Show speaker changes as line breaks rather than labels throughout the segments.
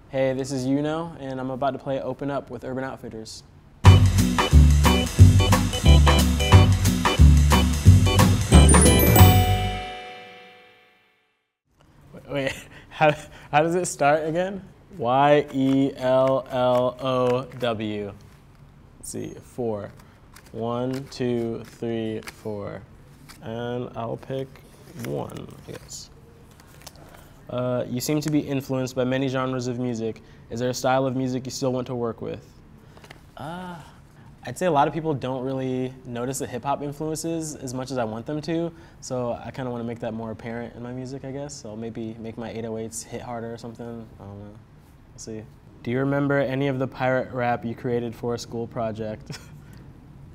Hey, this is Yuno, and I'm about to play Open Up with Urban Outfitters. Wait, how does it start again? Y-E-L-L-O-W. Let's see, 4. 1, 2, 3, 4. And I'll pick 1, I guess. You seem to be influenced by many genres of music. Is there a style of music you still want to work with? I'd say a lot of people don't really notice the hip-hop influences as much as I want them to, so I kind of want to make that more apparent in my music, I guess. So maybe make my 808s hit harder or something. I don't know. We'll see. Do you remember any of the pirate rap you created for a school project?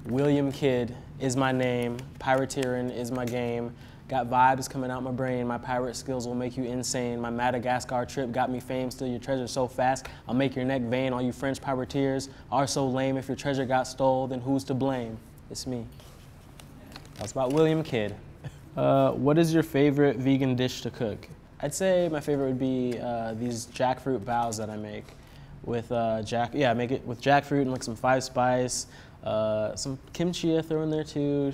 William Kidd is my name. Pirateering is my game. Got vibes coming out my brain. My pirate skills will make you insane. My Madagascar trip got me fame. Steal your treasure so fast, I'll make your neck vain. All you French pirateers are so lame. If your treasure got stole, then who's to blame? It's me. That's about William Kidd. What is your favorite vegan dish to cook? I'd say my favorite would be these jackfruit baos that I make with I make it with jackfruit and like some 5-spice. Some kimchi I throw in there too,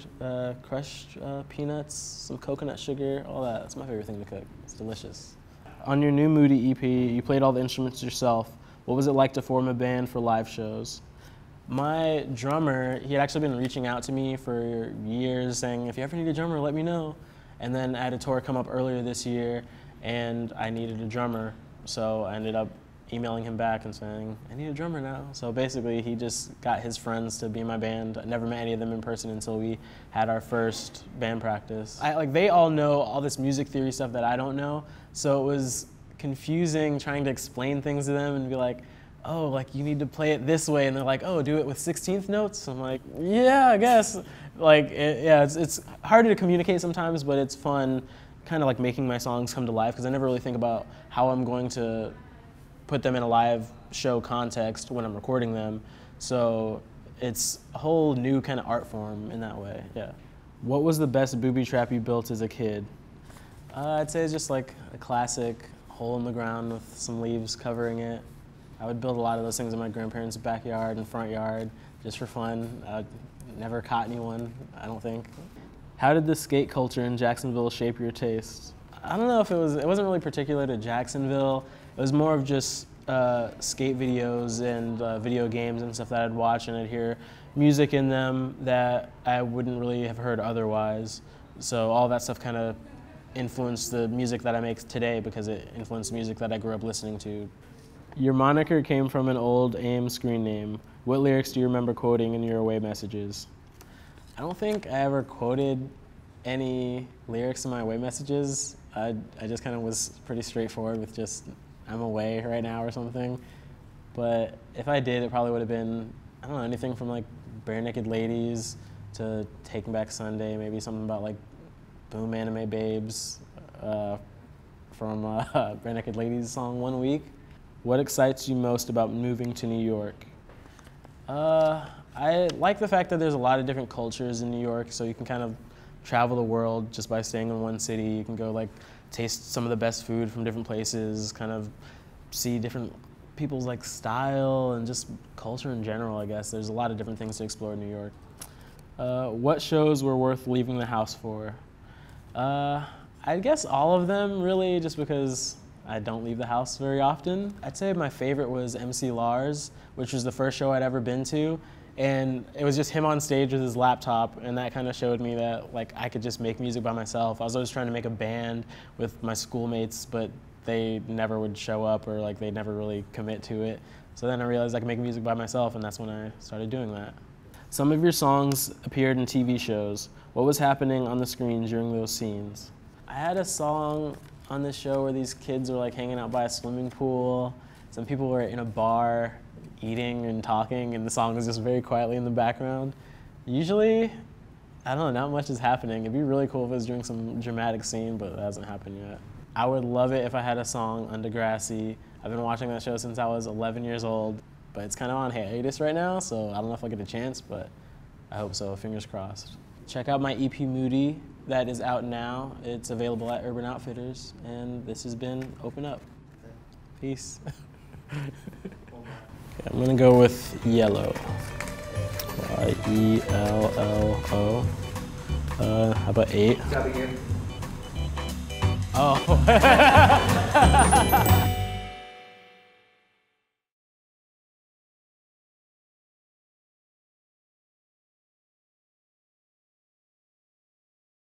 crushed peanuts, some coconut sugar, all that. That's my favorite thing to cook. It's delicious. On your new Moody EP, you played all the instruments yourself. What was it like to form a band for live shows? My drummer, he had actually been reaching out to me for years saying, if you ever need a drummer, let me know. And then I had a tour come up earlier this year and I needed a drummer. So I ended up emailing him back and saying, I need a drummer now. So basically he just got his friends to be in my band. I never met any of them in person until we had our first band practice. They all know all this music theory stuff that I don't know, so it was confusing trying to explain things to them and be like, oh, like you need to play it this way, and they're like, oh, do it with 16th notes? I'm like, yeah, I guess. It's harder to communicate sometimes, but it's fun kind of like making my songs come to life because I never really think about how I'm going to put them in a live show context when I'm recording them. So it's a whole new kind of art form in that way, yeah. What was the best booby trap you built as a kid? I'd say it's just like a classic hole in the ground with some leaves covering it. I would build a lot of those things in my grandparents' backyard and front yard just for fun. I never caught anyone, I don't think. How did the skate culture in Jacksonville shape your taste? I don't know if it wasn't really particular to Jacksonville. It was more of just skate videos and video games and stuff that I'd watch, and I'd hear music in them that I wouldn't really have heard otherwise. So all that stuff kind of influenced the music that I make today because it influenced music that I grew up listening to. Your moniker came from an old AIM screen name. What lyrics do you remember quoting in your away messages? I don't think I ever quoted any lyrics in my away messages. I just kind of was pretty straightforward with just, I'm away right now or something. But if I did, it probably would have been, I don't know, anything from like Bare Naked Ladies to Taking Back Sunday, maybe something about like Boom Anime Babes from Bare Naked Ladies song One Week. What excites you most about moving to New York? I like the fact that there's a lot of different cultures in New York, so you can kind of travel the world just by staying in one city. You can go like taste some of the best food from different places, kind of see different people's like style and just culture in general, I guess. There's a lot of different things to explore in New York. What shows were worth leaving the house for? I guess all of them, really, just because I don't leave the house very often. I'd say my favorite was MC Lars, which was the first show I'd ever been to. And it was just him on stage with his laptop, and that kind of showed me that like I could just make music by myself. I was always trying to make a band with my schoolmates, but they never would show up or like they never really commit to it. So then I realized I could make music by myself, and that's when I started doing that. Some of your songs appeared in TV shows. What was happening on the screen during those scenes? I had a song on this show where these kids were like hanging out by a swimming pool. Some people were in a bar eating and talking, and the song was just very quietly in the background. Usually, I don't know, not much is happening. It'd be really cool if it was doing some dramatic scene, but that hasn't happened yet. I would love it if I had a song on Degrassi. I've been watching that show since I was 11 years old, but it's kind of on hiatus right now, so I don't know if I'll get a chance, but I hope so, fingers crossed. Check out my EP Moody, that is out now. It's available at Urban Outfitters, and this has been Open Up. Peace. Okay, I'm gonna go with yellow. Y-E-L-L-O. How about 8?
Gotta begin.
Oh.